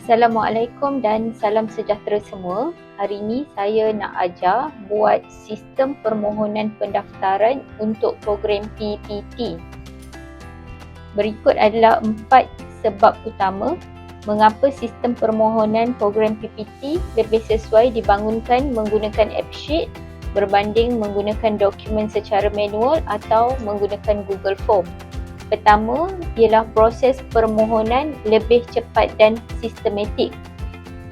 Assalamualaikum dan salam sejahtera semua. Hari ini saya nak ajar buat sistem permohonan pendaftaran untuk program PPT. Berikut adalah 4 sebab utama mengapa sistem permohonan program PPT lebih sesuai dibangunkan menggunakan AppSheet berbanding menggunakan dokumen secara manual atau menggunakan Google Form. Pertama ialah proses permohonan lebih cepat dan sistematik,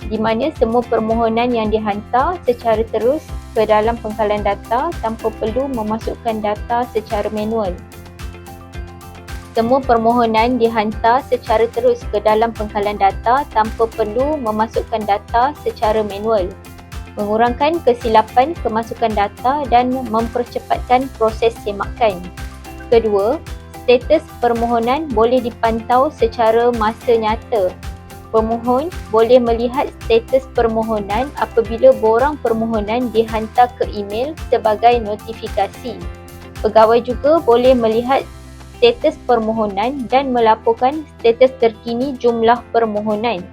di mana semua permohonan yang dihantar secara terus ke dalam pengkalan data tanpa perlu memasukkan data secara manual. Semua permohonan dihantar secara terus ke dalam pengkalan data tanpa perlu memasukkan data secara manual, mengurangkan kesilapan kemasukan data dan mempercepatkan proses semakan. Kedua, status permohonan boleh dipantau secara masa nyata. Pemohon boleh melihat status permohonan apabila borang permohonan dihantar ke email sebagai notifikasi. Pegawai juga boleh melihat status permohonan dan melaporkan status terkini jumlah permohonan.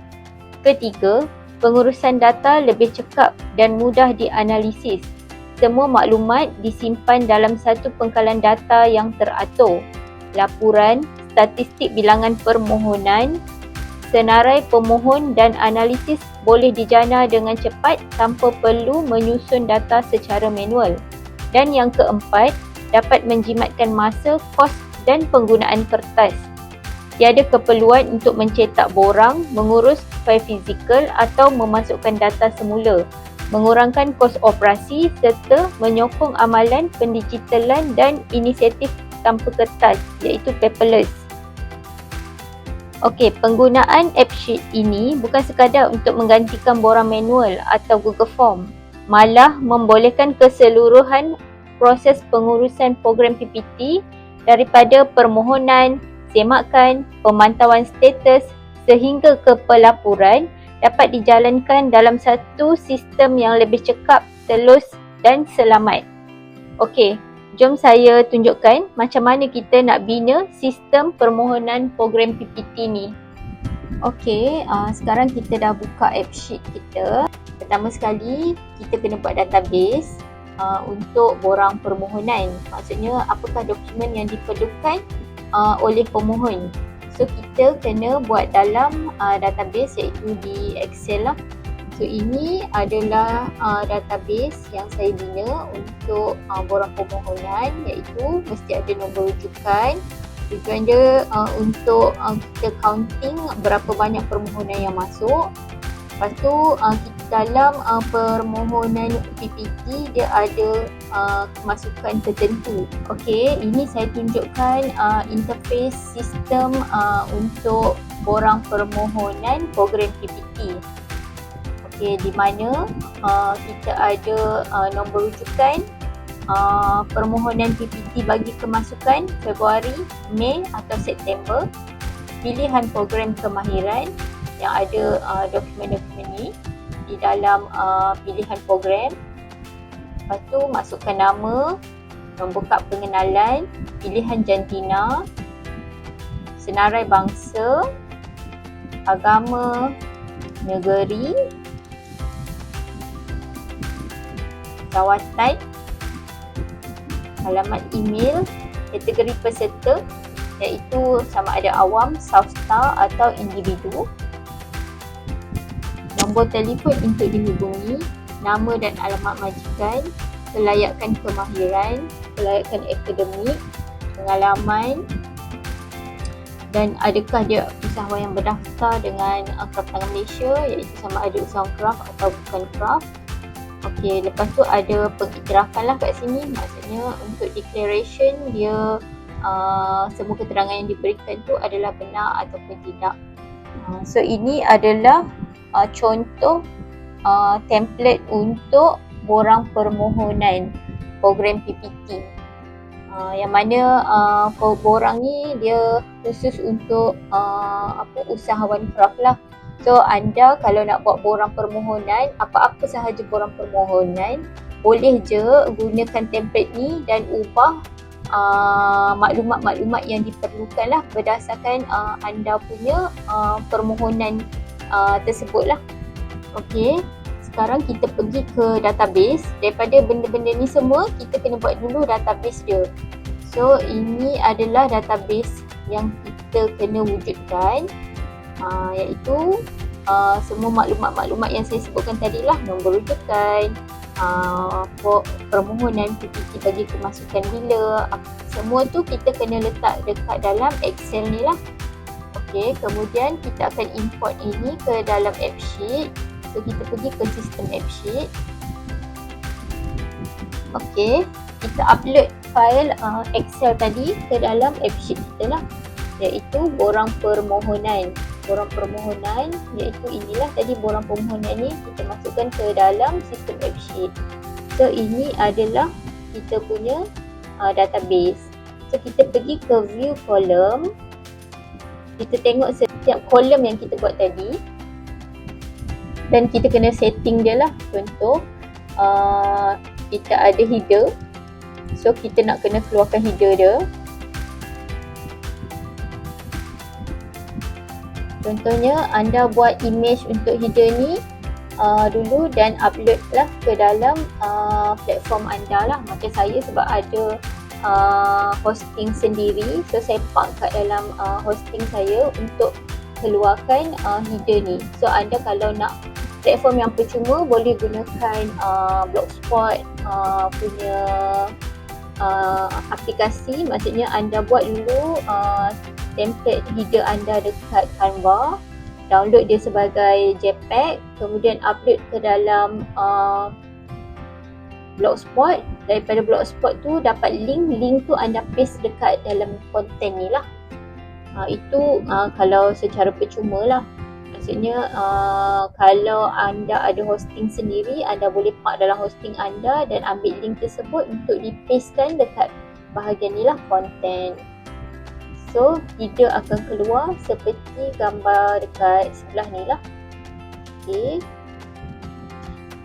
Ketiga, pengurusan data lebih cekap dan mudah dianalisis. Semua maklumat disimpan dalam satu pengkalan data yang teratur. Laporan, statistik bilangan permohonan, senarai pemohon dan analisis boleh dijana dengan cepat tanpa perlu menyusun data secara manual. Dan yang keempat, dapat menjimatkan masa, kos dan penggunaan kertas. Tiada keperluan untuk mencetak borang, mengurus fail fizikal atau memasukkan data semula, mengurangkan kos operasi serta menyokong amalan pendigitalan dan inisiatif tanpa kertas iaitu paperless. Okey, penggunaan AppSheet ini bukan sekadar untuk menggantikan borang manual atau Google Form, malah membolehkan keseluruhan proses pengurusan program PPT daripada permohonan, semakan, pemantauan status sehingga ke pelaporan dapat dijalankan dalam satu sistem yang lebih cekap, telus dan selamat. Okey, jom saya tunjukkan macam mana kita nak bina sistem permohonan program PPT ni. Okey, sekarang kita dah buka AppSheet kita. Pertama sekali, kita kena buat database untuk borang permohonan. Maksudnya, apakah dokumen yang diperlukan oleh pemohon. So, kita kena buat dalam database iaitu di Excel lah. So, ini adalah database yang saya bina untuk borang permohonan, iaitu mesti ada nombor rujukan. Tujuan dia untuk kita counting berapa banyak permohonan yang masuk. Lepas tu dalam permohonan PPT dia ada kemasukan tertentu. Okey, ini saya tunjukkan interface sistem untuk borang permohonan program PPT. Okay, di mana kita ada nombor rujukan permohonan PPT bagi kemasukan Februari, Mei atau September, pilihan program kemahiran yang ada dokumen-dokumen ni di dalam pilihan program. Lepas tu masukkan nama, nombor kad pengenalan, pilihan jantina, senarai bangsa, agama, negeri, rawatan, alamat email, kategori peserta iaitu sama ada awam, swasta atau individu, nombor telefon untuk dihubungi, nama dan alamat majikan, kelayakan kemahiran, kelayakan akademik, pengalaman dan adakah dia usahawan yang berdaftar dengan Kraftangan Malaysia iaitu sama ada usahawan kraft atau bukan kraft. Okey, lepas tu ada pengiktirafan lah kat sini. Maksudnya untuk declaration dia semua keterangan yang diberikan tu adalah benar ataupun tidak. So ini adalah contoh template untuk borang permohonan program PPT. Yang mana borang ni dia khusus untuk usahawan kraft lah. So, anda kalau nak buat borang permohonan, apa-apa sahaja borang permohonan, boleh je gunakan template ni dan ubah maklumat-maklumat yang diperlukan lah berdasarkan anda punya permohonan tersebut lah. Okey, sekarang kita pergi ke database. Daripada benda-benda ni semua, kita kena buat dulu database dia. So ini adalah database yang kita kena wujudkan, iaitu semua maklumat-maklumat yang saya sebutkan tadi lah, nombor rujukan, permohonan PPT bagi kemasukan bila, semua tu kita kena letak dekat dalam Excel ni lah. Okey, kemudian kita akan import ini ke dalam AppSheet. So kita pergi ke sistem AppSheet. Okey, kita upload file Excel tadi ke dalam AppSheet kita lah, iaitu borang permohonan. Borang permohonan iaitu inilah tadi, borang permohonan ni kita masukkan ke dalam sistem AppSheet. So ini adalah kita punya database. So kita pergi ke view column. Kita tengok setiap kolom yang kita buat tadi dan kita kena setting dia lah. Contoh kita ada header, so kita nak kena keluarkan header dia. Contohnya anda buat image untuk header ni dulu dan upload lah ke dalam platform anda lah. Macam saya sebab ada hosting sendiri, so saya park kat dalam hosting saya untuk keluarkan header ni. So anda kalau nak platform yang percuma boleh gunakan Blogspot punya aplikasi. Maksudnya anda buat dulu template header anda dekat Canva, download dia sebagai JPEG, kemudian upload ke dalam Blogspot. Daripada Blogspot tu dapat link tu anda paste dekat dalam konten ni lah. Itu kalau secara percuma lah. Maksudnya kalau anda ada hosting sendiri, anda boleh park dalam hosting anda dan ambil link tersebut untuk dipastekan dekat bahagian ni lah, konten. So header akan keluar seperti gambar dekat sebelah ni lah. Okay.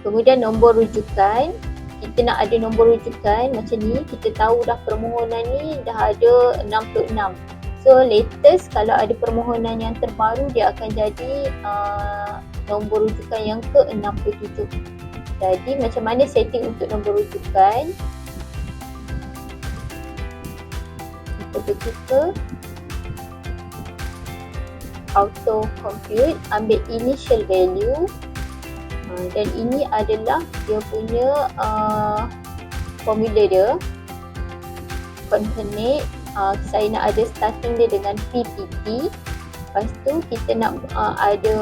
Kemudian nombor rujukan. Kita nak ada nombor rujukan macam ni. Kita tahu dah permohonan ni dah ada 66. So latest kalau ada permohonan yang terbaru, dia akan jadi nombor rujukan yang ke-67. Jadi macam mana setting untuk nombor rujukan? Kita pergi ke auto compute, ambil initial value, dan ini adalah dia punya formula dia. Concatenate, saya nak ada starting dia dengan PPT. Lepas tu kita nak ada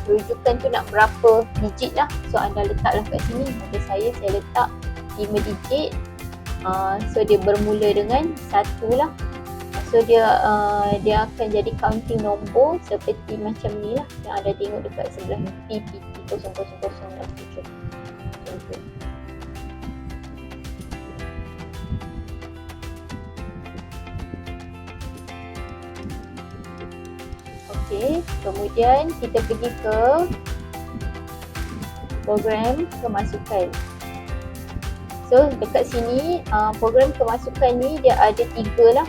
rujukan tu nak berapa digit lah. So anda letaklah kat sini. Macam saya letak 5 digit. So dia bermula dengan 1 lah. So dia akan jadi counting nombor seperti macam ni lah yang anda tengok dekat sebelah ni, PPT 0007. Contoh. Okey, kemudian kita pergi ke program kemasukan. So dekat sini program kemasukan ni dia ada 3 lah,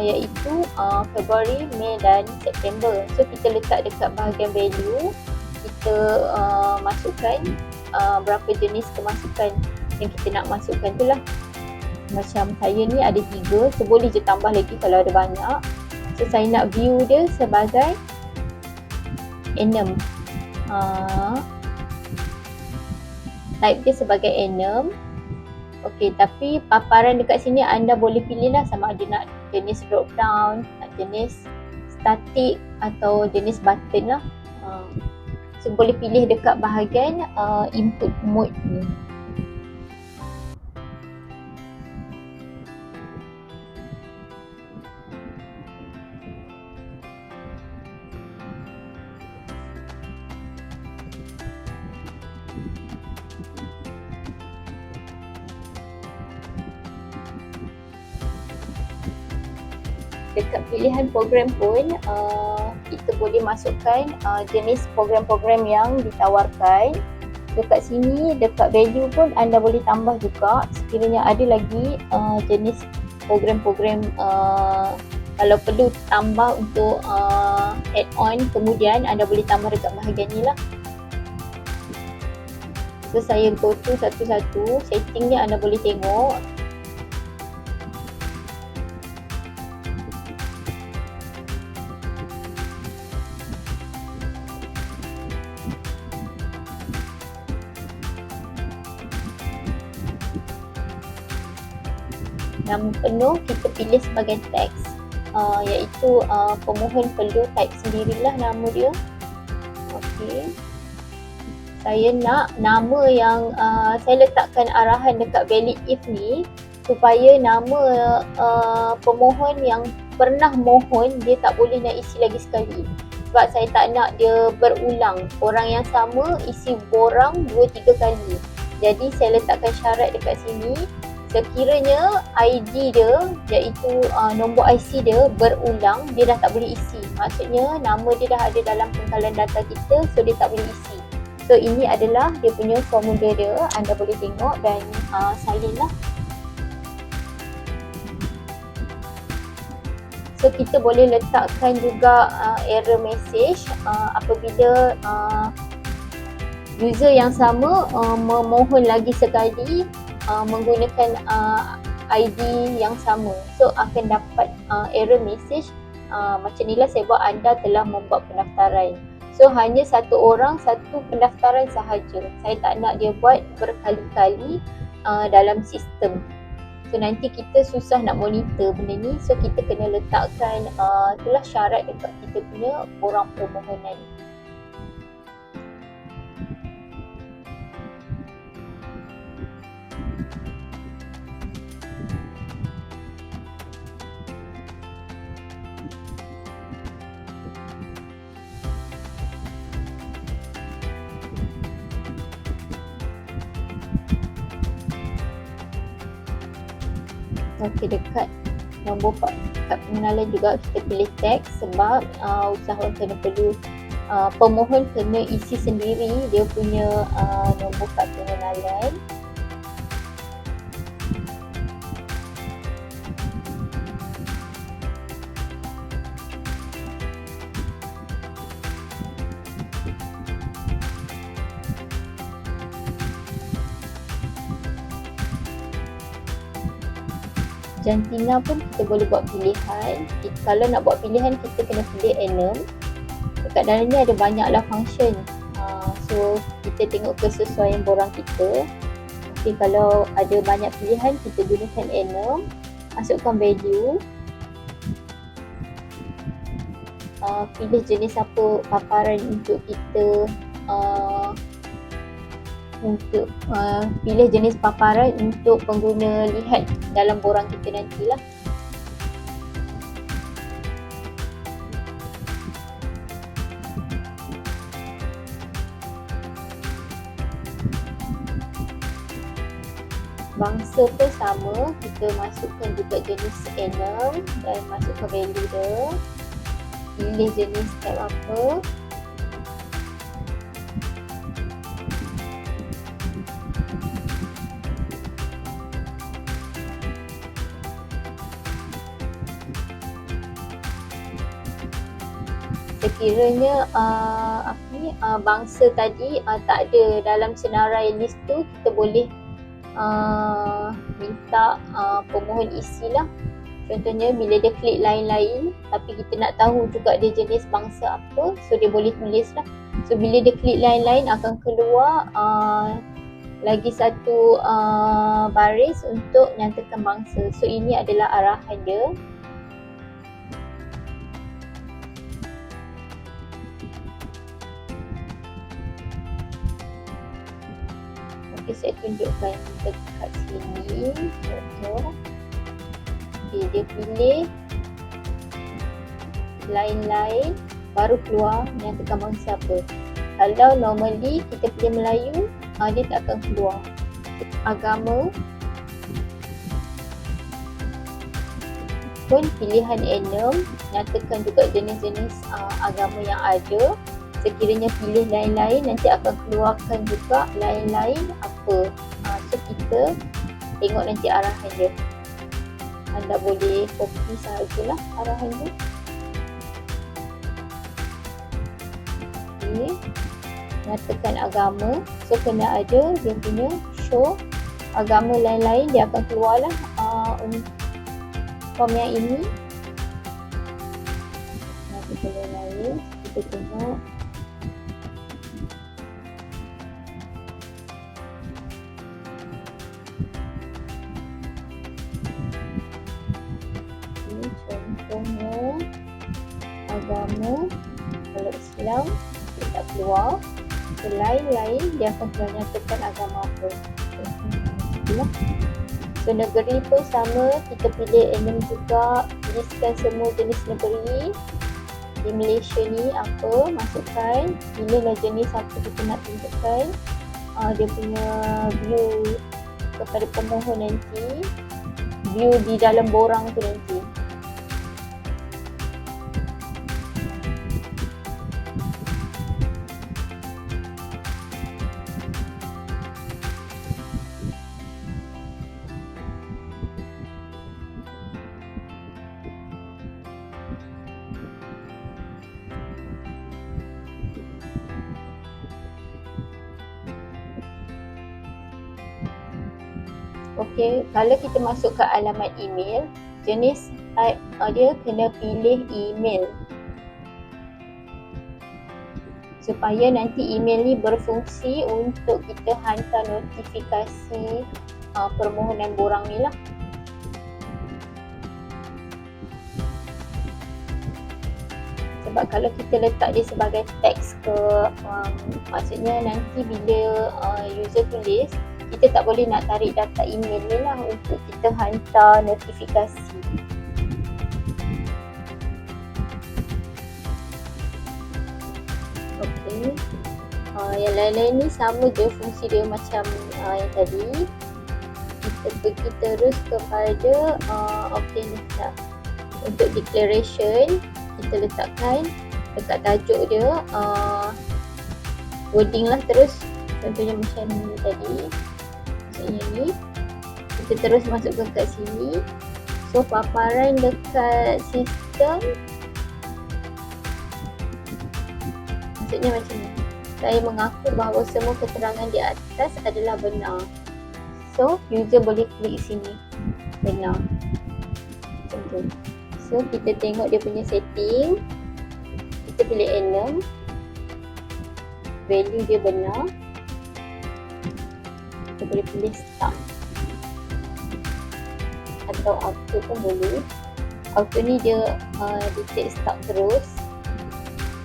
iaitu Februari, Mei dan September. So kita letak dekat bahagian value, kita masukkan berapa jenis kemasukan yang kita nak masukkan tu lah. Macam saya ni ada 3, so boleh je tambah lagi kalau ada banyak. So saya nak view dia sebagai annum, type dia sebagai annum. Okey, tapi paparan dekat sini anda boleh pilih lah sama ada nak jenis drop down, nak jenis static atau jenis button lah. So boleh pilih dekat bahagian input mode ni. Dekat pilihan program pun kita boleh masukkan jenis program-program yang ditawarkan. Dekat sini, dekat value pun anda boleh tambah juga sekiranya ada lagi jenis program-program Kalau perlu tambah untuk add on, kemudian anda boleh tambah dekat bahagian ni lah. So saya go to satu-satu, setting ni anda boleh tengok. Nama penuh kita pilih sebagai teks, iaitu pemohon perlu type sendirilah nama dia. Okey. Saya nak nama yang saya letakkan arahan dekat valid if ni supaya nama pemohon yang pernah mohon dia tak boleh nak isi lagi sekali. Sebab saya tak nak dia berulang. Orang yang sama isi borang 2-3 kali. Jadi saya letakkan syarat dekat sini. Sekiranya ID dia iaitu nombor IC dia berulang, dia dah tak boleh isi. Maksudnya nama dia dah ada dalam pengkalan data kita, so dia tak boleh isi. So ini adalah dia punya formular dia, anda boleh tengok dan salin lah. So kita boleh letakkan juga error message apabila user yang sama memohon lagi sekali menggunakan ID yang sama. So akan dapat error message macam inilah saya buat anda telah membuat pendaftaran. So hanya satu orang, satu pendaftaran sahaja. Saya tak nak dia buat berkali-kali dalam sistem. So nanti kita susah nak monitor benda ni. So kita kena letakkan itulah syarat dekat kita punya borang permohonan. Okey, dekat nombor kad pengenalan juga kita pilih teks sebab usahawan kena perlu pemohon kena isi sendiri dia punya nombor kad pengenalan. Jantina pun kita boleh buat pilihan. Kalau nak buat pilihan kita kena pilih enum. Dekat dalam ni ada banyaklah function. So kita tengok kesesuaian borang kita. Okay, kalau ada banyak pilihan kita gunakan enum. Masukkan value. Pilih jenis apa paparan untuk kita pilih jenis paparan untuk pengguna lihat dalam borang kita nantilah. Bangsa pun sama, kita masukkan juga jenis enum dan masukkan value dia. Pilih jenis tab apa. Sekiranya bangsa tadi tak ada dalam senarai list tu, kita boleh minta pemohon isilah. Contohnya bila dia klik lain-lain tapi kita nak tahu juga dia jenis bangsa apa, so dia boleh tulis lah. So bila dia klik lain-lain akan keluar lagi satu baris untuk nyatakan bangsa. So ini adalah arahan dia. Okay, saya tunjukkan dekat sini contoh. Okay, dia pilih lain-lain baru keluar menyatakan bangsa apa. Kalau normally kita pilih Melayu, dia tak akan keluar. Agama pun pilihan enum, nyatakan juga jenis-jenis agama yang ada. Sekiranya pilih lain-lain, nanti akan keluarkan juga lain-lain apa. So kita tengok nanti arahan dia. anda boleh copy sahajalah arahan tu. Okay. Nyatakan agama, so kena ada dia punya show agama lain-lain, dia akan keluar lah form yang ini. Kita lain, kita tengok ini contohnya agama. Kalau Islam dia tak keluar, lain-lain dia akan keluar nyatakan agama apa. So negeri pun sama, kita pilih enam juga, listkan semua jenis negeri di Malaysia ni apa, masukkan, pilihlah jenis apa kita nak tunjukkan, dia punya view kepada pemohon nanti, view di dalam borang tu nanti. Okey, kalau kita masuk ke alamat email, jenis type dia kena pilih email supaya nanti email ni berfungsi untuk kita hantar notifikasi permohonan borang ni lah. Sebab kalau kita letak dia sebagai teks ke, maksudnya nanti bila user tulis, kita tak boleh nak tarik data email ni lah untuk kita hantar notifikasi. Okey, yang lain-lain ni sama je fungsi dia macam yang tadi. Kita pergi terus kepada okey ni tak. Untuk declaration, kita letakkan dekat tajuk dia wording lah terus. Contohnya macam ni tadi. Ini kita terus masukkan kat sini. So paparan dekat sistem maksudnya macam ni, saya mengaku bahawa semua keterangan di atas adalah benar. So user boleh klik sini benar macam tu. So kita tengok dia punya setting, kita pilih enum, value dia benar. Kita boleh pilih start atau auto pun boleh. Auto ni dia detect start terus.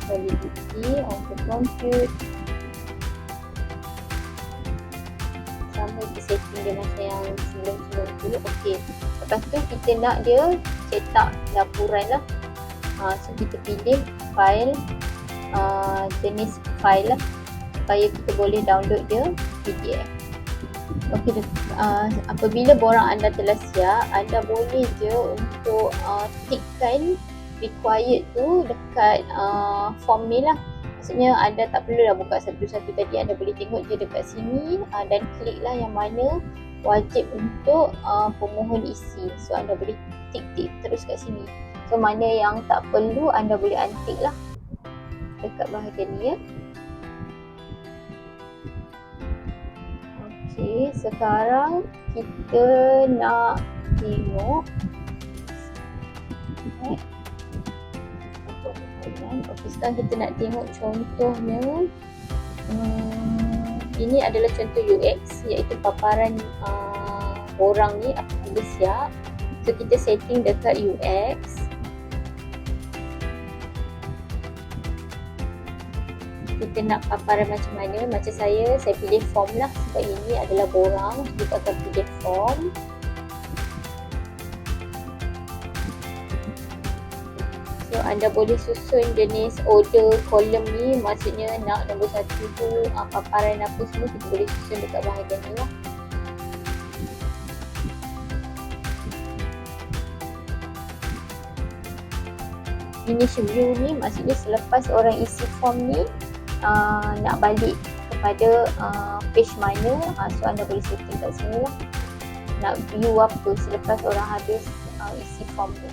Validity, auto compute, sama je setting dia macam yang sebelum-sebelum tu. Okey, lepas tu kita nak dia cetak laporan lah. So kita pilih file, jenis file lah supaya kita boleh download dia PDF. Okey, apabila borang anda telah siap, anda boleh je untuk tikkan required tu dekat form ni lah. Maksudnya anda tak perlu lah buka satu-satu tadi, anda boleh tengok je dekat sini dan klik lah yang mana wajib untuk pemohon isi. So anda boleh tik-tik terus kat sini. So mana yang tak perlu anda boleh untick lah dekat bahagian ni ya. Okey, sekarang kita nak tengok okey, sekarang kita nak tengok contohnya. Ini adalah contoh UX, iaitu paparan borang ni apabila siap. So kita setting dekat UX. Kita nak paparan macam mana, macam saya pilih form lah sebab ini adalah borang. Kita akan pilih form. So anda boleh susun jenis order kolom ni, maksudnya nak nombor 1 tu paparan apa semua kita boleh susun dekat bahagian ni lah. Finish view ni maksudnya selepas orang isi form ni nak balik kepada page mana, so anda boleh setting kat sini lah. Nak view apa selepas orang habis isi form tu.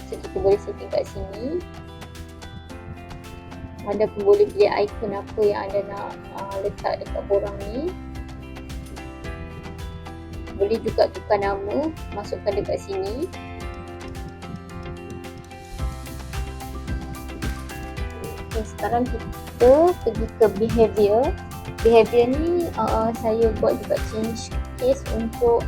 So kita boleh setting kat sini. Anda pun boleh pilih ikon apa yang anda nak letak dekat borang ni. Boleh juga tukar nama, masukkan dekat sini. Okay, sekarang kita pergi ke behavior. Behavior ni saya buat juga change case untuk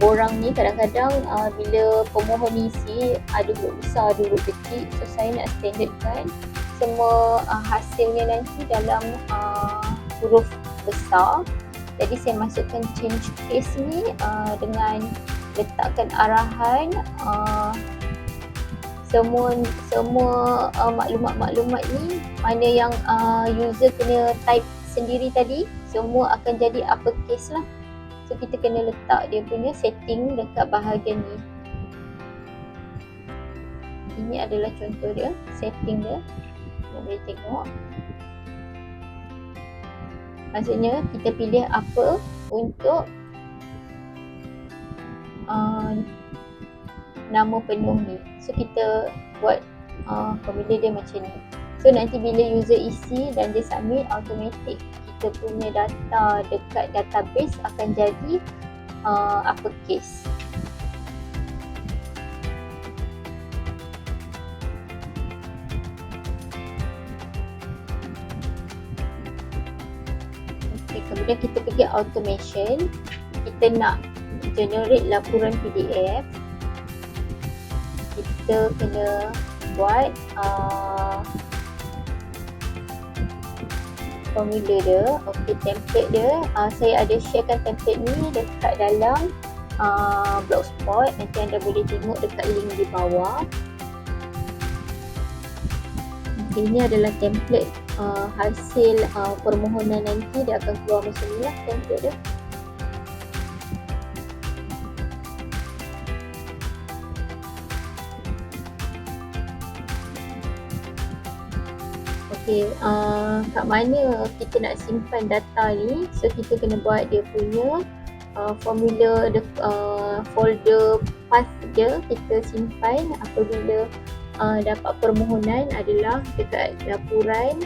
borang ni. Kadang-kadang bila pemohon isi ada huruf besar, ada huruf kecil, so saya nak standardkan semua hasilnya nanti dalam huruf besar. Jadi saya masukkan change case ni dengan letakkan arahan semua maklumat-maklumat ni mana yang user kena type sendiri tadi, semua akan jadi uppercase lah. So kita kena letak dia punya setting dekat bahagian ni. Ini adalah contoh dia, setting dia. Kita boleh tengok. Maksudnya kita pilih apa untuk nama penuh ni. So kita buat formula dia macam ni. So nanti bila user isi dan dia submit, automatic kita punya data dekat database akan jadi uppercase. Okay, kemudian kita pergi automation. Kita nak generate laporan PDF. Kita kena buat formula dia. Okay, template dia. Saya ada sharekan template ni dekat dalam Blogspot. Nanti anda boleh tengok dekat link di bawah. Okay, ini adalah template hasil permohonan nanti. Dia akan keluar macam ni lah template dia. Okay, kat mana kita nak simpan data ni, so kita kena buat dia punya formula folder path dia. Kita simpan apabila dapat permohonan adalah dekat laporan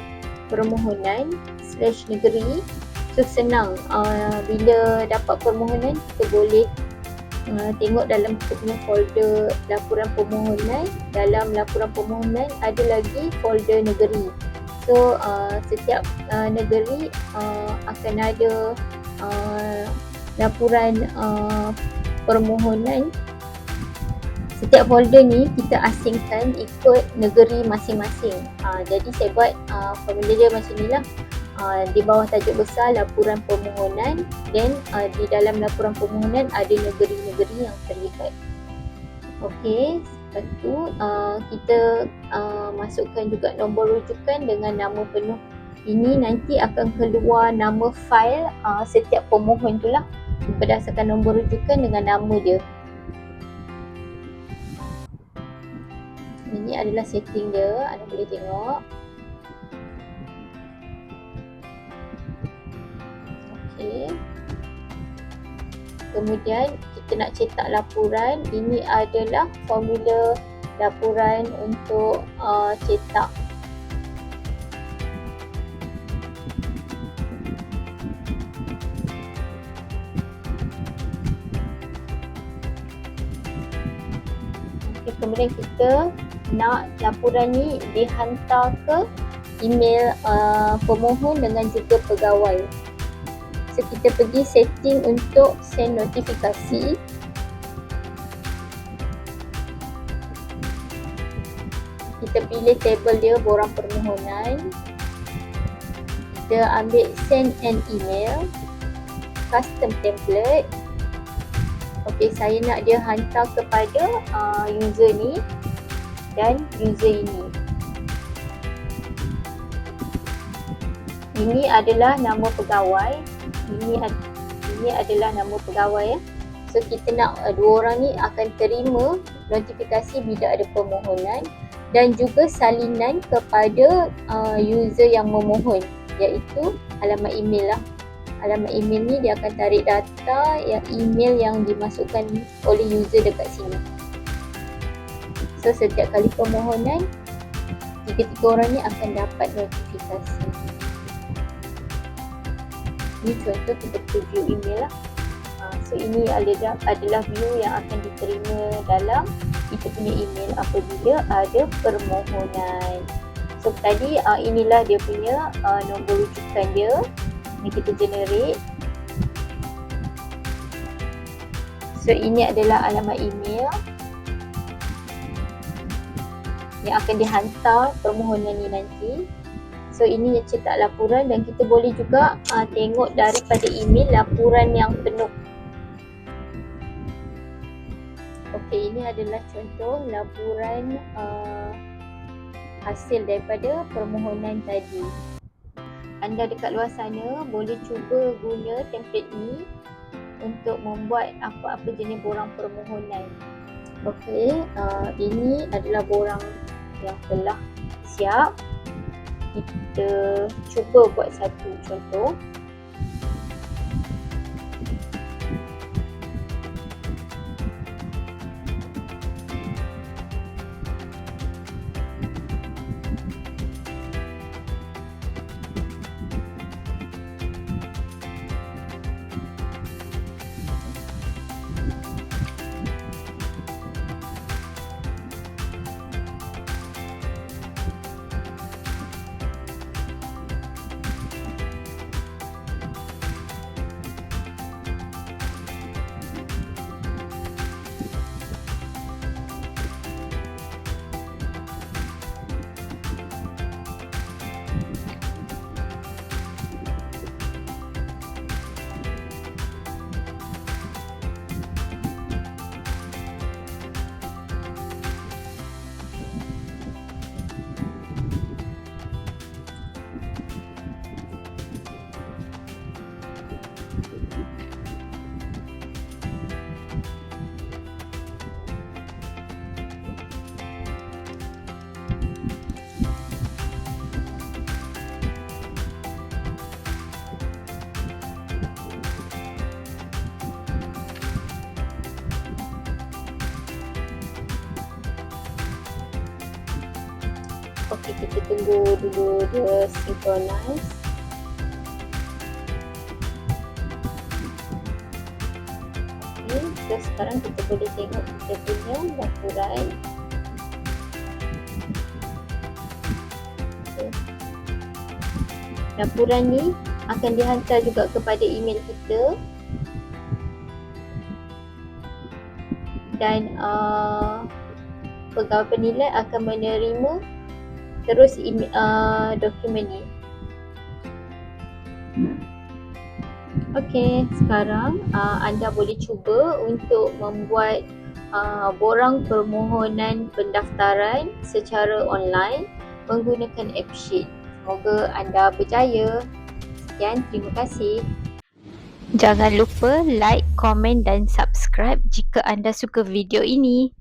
permohonan /negeri. So senang, bila dapat permohonan kita boleh tengok dalam kita punya folder laporan permohonan. Dalam laporan permohonan ada lagi folder negeri. So setiap negeri akan ada laporan permohonan. Setiap folder ni kita asingkan ikut negeri masing-masing. Jadi saya buat formula dia macam ni lah. Di bawah tajuk besar laporan permohonan, dan di dalam laporan permohonan ada negeri-negeri yang terlibat. Okey, lepas tu kita masukkan juga nombor rujukan dengan nama penuh. Ini nanti akan keluar nama fail setiap pemohon tu lah, berdasarkan nombor rujukan dengan nama dia. Ini adalah setting dia, anda boleh tengok. Okey. Kemudian kita nak cetak laporan. Ini adalah formula laporan untuk cetak. Okay, kemudian kita nak laporan ni dihantar ke email pemohon dengan juga pegawai. So kita pergi setting untuk send notifikasi. Kita pilih table dia, borang permohonan. Kita ambil send an email, custom template. Okey, saya nak dia hantar kepada user ni dan user ini. Ini adalah nama pegawai. Ini adalah nama pegawai ya. So kita nak dua orang ni akan terima notifikasi bila ada permohonan dan juga salinan kepada user yang memohon, iaitu alamat email lah. Alamat email ni dia akan tarik data yang email yang dimasukkan oleh user dekat sini. So setiap kali permohonan, tiga-tiga orang ni akan dapat notifikasi. Ini contoh kita preview email lah. So ini adalah view yang akan diterima dalam kita punya email apabila ada permohonan. So tadi inilah dia punya nombor rujukan dia. Ini kita generate. So ini adalah alamat email yang akan dihantar permohonan ni nanti. So ini cetak laporan dan kita boleh juga tengok daripada email laporan yang penuh. Okey, ini adalah contoh laporan hasil daripada permohonan tadi. Anda dekat luar sana boleh cuba guna template ni untuk membuat apa-apa jenis borang permohonan. Okey, ini adalah borang yang telah siap. Kita cuba buat satu contoh. Okey, kita tunggu dulu dia synchronize. Okey, so sekarang kita boleh tengok kita punya laporan. Okay. Laporan ni akan dihantar juga kepada email kita dan pegawai penilai akan menerima terus dokumen ni. Okey, sekarang anda boleh cuba untuk membuat borang permohonan pendaftaran secara online menggunakan AppSheet. Semoga anda berjaya. Sekian, terima kasih. Jangan lupa like, komen dan subscribe jika anda suka video ini.